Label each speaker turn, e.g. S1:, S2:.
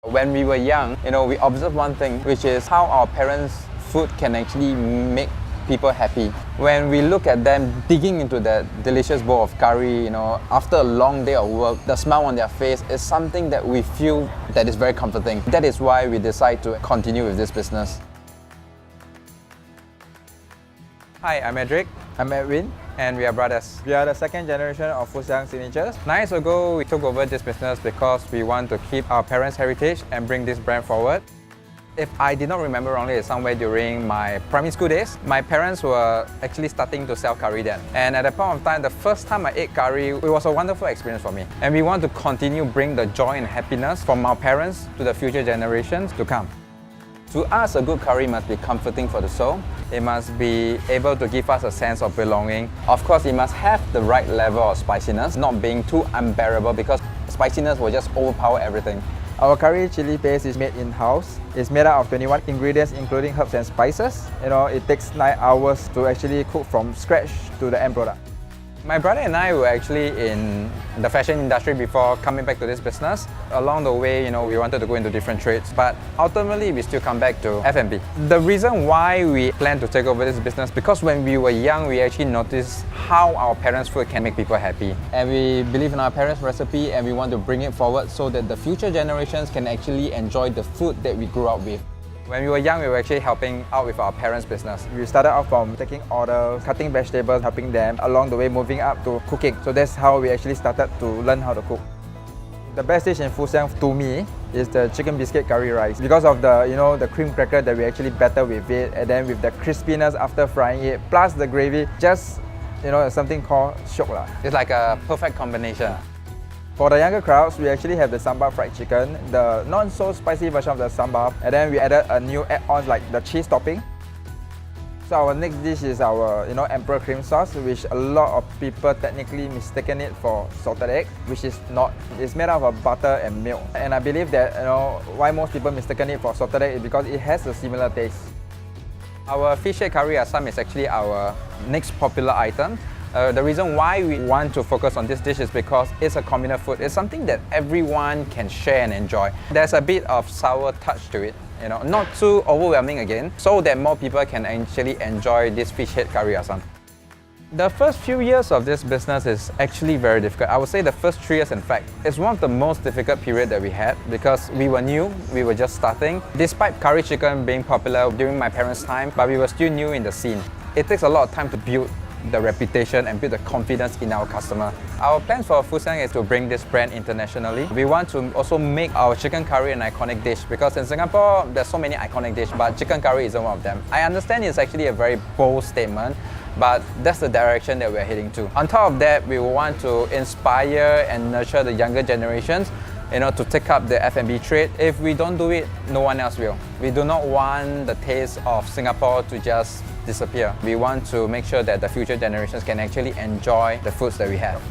S1: When we were young, we observed one thing, which is how our parents' food can actually make people happy. When we look at them digging into that delicious bowl of curry, after a long day of work, the smile on their face is something that we feel that is very comforting. That is why we decide to continue with this business. Hi, I'm Edric.
S2: I'm Edwin,
S1: And we are brothers.
S2: We are the second generation of Xiang Signatures.
S1: 9 years ago, we took over this business because we want to keep our parents' heritage and bring this brand forward. If I did not remember wrongly, it's somewhere during my primary school days, my parents were actually starting to sell curry then. And at that point of time, the first time I ate curry, it was a wonderful experience for me. And we want to continue bring the joy and happiness from our parents to the future generations to come. To us, a good curry must be comforting for the soul. It must be able to give us a sense of belonging. Of course, it must have the right level of spiciness, not being too unbearable because spiciness will just overpower everything.
S2: Our curry chili paste is made in-house. It's made out of 21 ingredients including herbs and spices. It takes 9 hours to actually cook from scratch to the end product.
S1: My brother and I were actually in the fashion industry before coming back to this business. Along the way, we wanted to go into different trades, but ultimately we still come back to F&B. The reason why we plan to take over this business because when we were young, we actually noticed how our parents' food can make people happy. And we believe in our parents' recipe and we want to bring it forward so that the future generations can actually enjoy the food that we grew up with. When we were young, we were actually helping out with our parents' business.
S2: We started off from taking orders, cutting vegetables, helping them, along the way moving up to cooking. So that's how we actually started to learn how to cook. The best dish in Xiang to me is the chicken biscuit curry rice because of the cream cracker that we actually batter with it, and then with the crispiness after frying it, plus the gravy, just something called shiok lah.
S1: It's like a perfect combination.
S2: For the younger crowds, we actually have the sambal fried chicken, the not so spicy version of the sambal, and then we added a new add-on like the cheese topping. So our next dish is our emperor cream sauce, which a lot of people technically mistaken it for salted egg, which is not. It's made out of butter and milk. And I believe that why most people mistaken it for salted egg is because it has a similar taste.
S1: Our fish head curry asam is actually our next popular item. The reason why we want to focus on this dish is because it's a communal food. It's something that everyone can share and enjoy. There's a bit of sour touch to it, not too overwhelming again, so that more people can actually enjoy this fish head curry asam. The first few years of this business is actually very difficult. I would say the first 3 years, in fact, is one of the most difficult period that we had because we were new, we were just starting. Despite curry chicken being popular during my parents' time, but we were still new in the scene. It takes a lot of time to build the reputation and build the confidence in our customer. Our plans for Xiang is to bring this brand internationally. We want to also make our chicken curry an iconic dish because in Singapore, there's so many iconic dishes, but chicken curry isn't one of them. I understand it's actually a very bold statement, but that's the direction that we're heading to. On top of that, we want to inspire and nurture the younger generations to take up the F&B trade. If we don't do it, no one else will. We do not want the taste of Singapore to just disappear. We want to make sure that the future generations can actually enjoy the foods that we have.